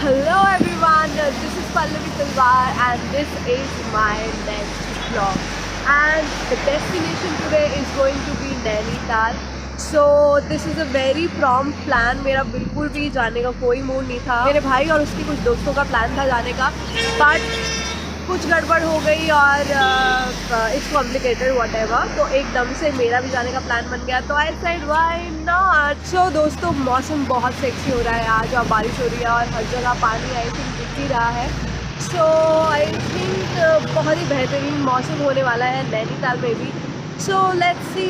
Hello everyone, this is Pallavi Talwar and this is my next vlog. And the destination today is going to be Nainital. So this is a very prompt plan. मेरा बिल्कुल भी जाने का कोई mood नहीं था. मेरे भाई और उसके कुछ दोस्तों का प्लान था जाने का, बट कुछ गड़बड़ हो गई और इट्स कॉम्प्लिकेटेड व्हाटएवर. तो एकदम से मेरा भी जाने का प्लान बन गया, तो आई सेड व्हाई नॉट. सो दोस्तों, मौसम बहुत सेक्सी हो रहा है आज और बारिश हो रही है और हर जगह पानी आई थिंक दिख ही रहा है. सो आई थिंक बहुत ही बेहतरीन मौसम होने वाला है नैनीताल में भी. So let's see.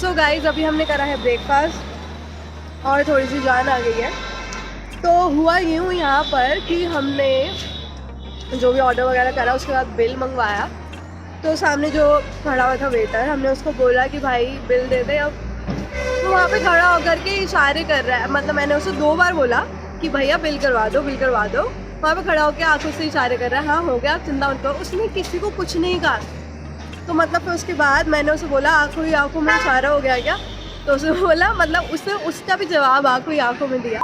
So guys, अभी हमने करा है ब्रेकफास्ट और थोड़ी सी जान आ गई है. तो हुआ यूँ यहाँ पर कि हमने जो भी ऑर्डर वगैरह करा उसके बाद बिल मंगवाया. तो सामने जो खड़ा हुआ था वेटर, हमने उसको बोला कि भाई बिल दे दे. अब तो वहाँ पे खड़ा होकर के इशारे कर रहा है, मतलब मैंने उसे 2 बार बोला कि भैया बिल करवा दो, बिल करवा दो. वहाँ पे खड़ा होकर आंखों से इशारे कर रहा है, हाँ हो गया, आप चिंता मत करो. उसने किसी को कुछ नहीं कहा. तो मतलब फिर उसके बाद मैंने उसे बोला आंखों ही आंखों में इशारा हो गया क्या. तो उसने बोला, मतलब उसने उसका भी जवाब आंखों ही आंखों में दिया.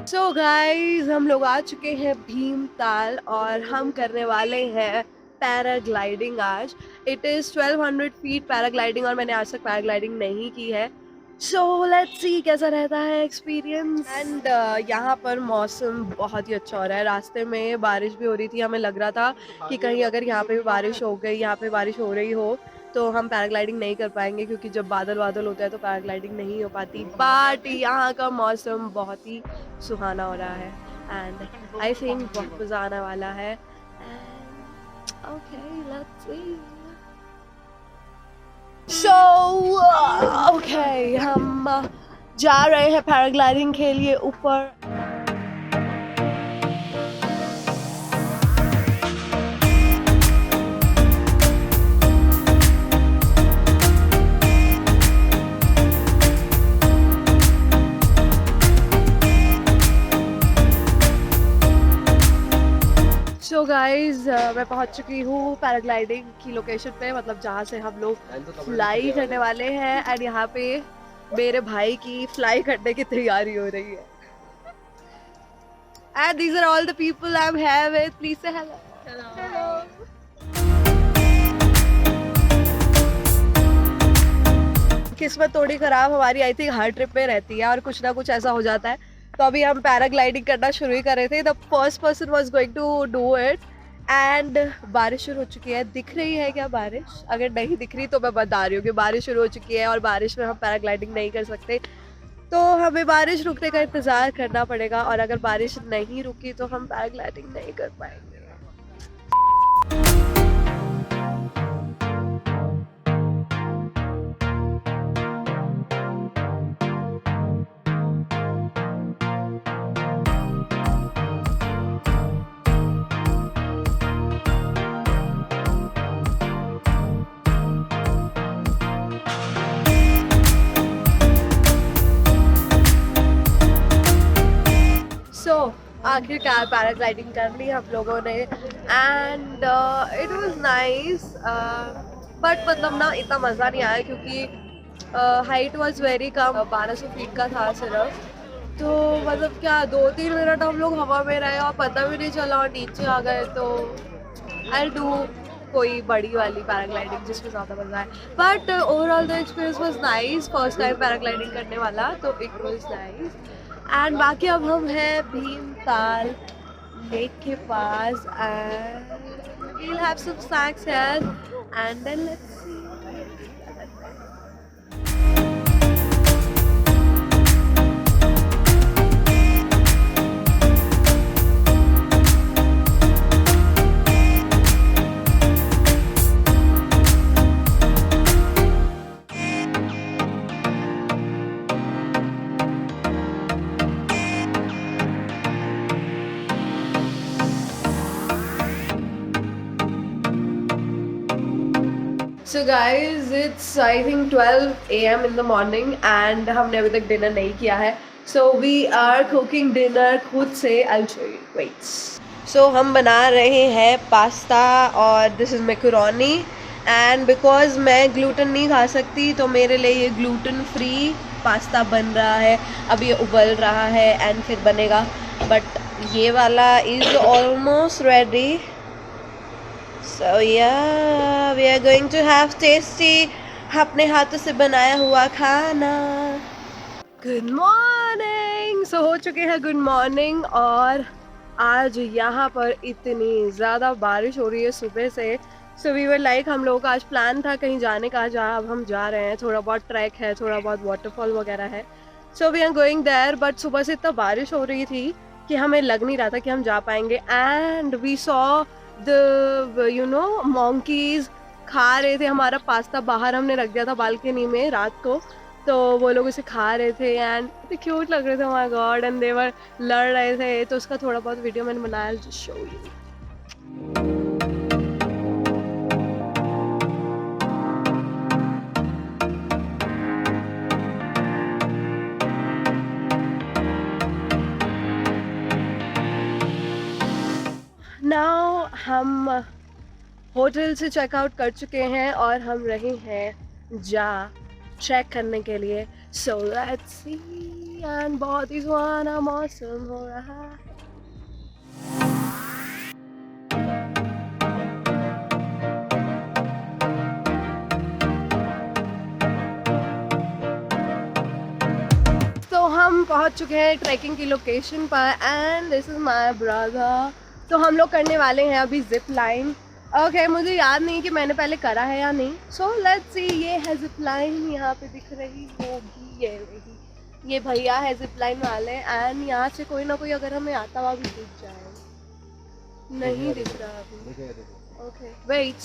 सो गाइज, हम लोग आ चुके हैं भीमताल और हम करने वाले हैं पैराग्लाइडिंग आज. इट इज़ 1200 फीट पैराग्लाइडिंग और मैंने आज तक पैराग्लाइडिंग नहीं की है. सो लेट्स सी कैसा रहता है एक्सपीरियंस. एंड यहाँ पर मौसम बहुत ही अच्छा हो रहा है. रास्ते में बारिश भी हो रही थी, हमें लग रहा था कि कहीं अगर यहाँ पे भी बारिश हो गई, यहाँ पे बारिश हो रही हो तो हम पैराग्लाइडिंग नहीं कर पाएंगे, क्योंकि जब बादल बादल होता है तो पैराग्लाइडिंग नहीं हो पाती. बट यहाँ का मौसम बहुत ही सुहाना हो रहा है एंड आई थिंक बहुत मज़ा आने वाला है. Okay, let's see. So okay, हम जा रहे हैं पैराग्लाइडिंग के लिए ऊपर. सो गाइज, मैं पहुंच चुकी हूँ पैराग्लाइडिंग की लोकेशन पे, मतलब जहाँ से हम लोग फ्लाई करने वाले हैं. एंड यहाँ पे मेरे भाई की फ्लाई करने की तैयारी हो रही है. And these are all the people I am here with. Please say hello. किस्मत थोड़ी खराब हमारी, आई थिंक हर ट्रिप पे रहती है और कुछ ना कुछ ऐसा हो जाता है. तो अभी हम पैराग्लाइडिंग करना शुरू ही कर रहे थे. The first person was going to do it and बारिश शुरू हो चुकी है. दिख रही है क्या बारिश? अगर नहीं दिख रही तो मैं बता रही हूँ कि बारिश शुरू हो चुकी है और बारिश में हम पैराग्लाइडिंग नहीं कर सकते. तो हमें बारिश रुकने का इंतज़ार करना पड़ेगा और अगर बारिश नहीं रुकी तो हम पैराग्लाइडिंग नहीं कर पाएंगे. आखिरकार पैराग्लाइडिंग कर ली हम लोगों ने and it was nice. But मतलब ना इतना मज़ा नहीं आया क्योंकि height was very come, 1200 feet का था सिर्फ। तो मतलब क्या 2-3 मिनट हम लोग हवा में रहे और पता भी नहीं चला और नीचे आ गए। तो आई डू कोई बड़ी वाली पैराग्लाइडिंग जिसमें ज़्यादा मज़ा आए। But overall the experience was nice, first time paragliding करने वाला, तो इट वाज नाइस। एंड बाकी अब हम हैं भीमताल लेक के पास and we'll have some snacks here and then let's see. So guys, it's I think 12 AM in the morning and हमने अभी तक डिनर नहीं किया है. So we are cooking dinner खुद से. I'll show you. Wait. So हम बना रहे हैं पास्ता और this is macaroni and because मैं gluten नहीं खा सकती तो मेरे लिए ये gluten free पास्ता बन रहा है. अभी ये उबल रहा है and फिर बनेगा. But ये वाला is almost ready. So yeah, we are going to have tasty अपने हाथों से बनाया हुआ खाना. Good morning. So हो चुके हैं good morning और आज यहाँ पर इतनी ज़्यादा बारिश हो रही है सुबह से. So we were like हम लोगों का आज प्लान था कहीं जाने का, जहाँ अब हम जा रहे हैं. थोड़ा बहुत ट्रैक है, थोड़ा बहुत वाटरफॉल वगैरह है. So we are going there. But सुबह से इतना बारिश हो रही थी कि हमें लग नहीं रहा था कि हम जा पाएंगे. And we saw the monkeys खा रहे थे हमारा पास्ता. बाहर हमने रख दिया था बालकनी में रात को, तो वो लोग उसे खा रहे थे एंड क्यूट लग रहे थे. My God. एंड दे वर लड़ रहे थे, तो उसका थोड़ा बहुत वीडियो मैंने बनाया. Just show you. नाउ हम होटल से चेकआउट कर चुके हैं और हम रहे हैं जा ट्रैक करने के लिए. So let's see. एंड बहुत ही सुहाना मौसम हो रहा है. तो हम पहुंच चुके हैं ट्रैकिंग की लोकेशन पर and this is my brother. तो हम लोग करने वाले हैं अभी जिप लाइन. ओके, मुझे याद नहीं कि मैंने पहले करा है या नहीं. So let's see. ये है जिप लाइन, यहाँ पे दिख रही होगी. ये रही, ये भैया है जिप लाइन वाले. एंड यहाँ से कोई ना कोई अगर हमें आता हुआ भी दिख जाए. नहीं दिख रहा अभी. Okay wait,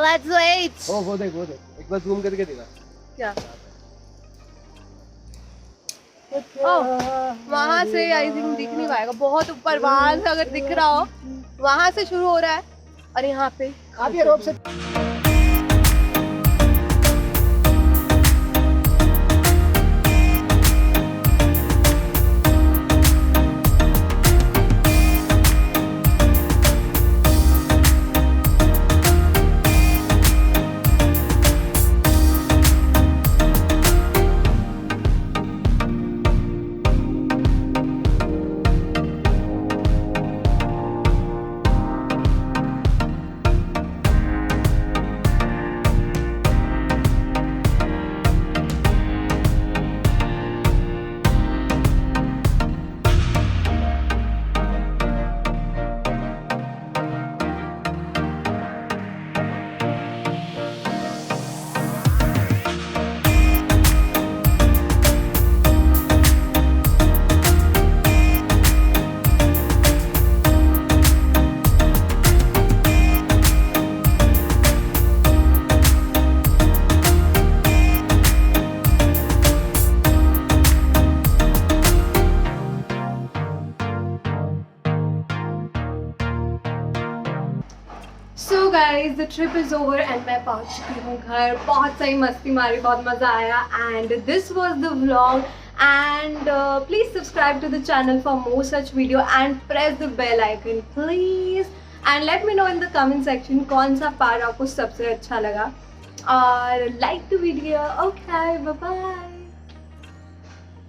let's wait. ओ वो देख एक बार जूम करके दिखा. क्या? वहाँ से आई थिंक दिख नहीं पाएगा. बहुत ऊपर वहाँ से अगर दिख रहा हो, वहाँ से शुरू हो रहा है और यहाँ पे आप ये रोप से. So guys, the trip is over and मैं पहुंच चुकी हूँ घर. बहुत सही मस्ती मारी, बहुत मज़ा आया. And this was the vlog. And please subscribe to the channel for more such video and press the bell icon please. And let me know in the comment section कौन सा पार्ट आपको सबसे अच्छा लगा, और like the video. Okay, bye bye.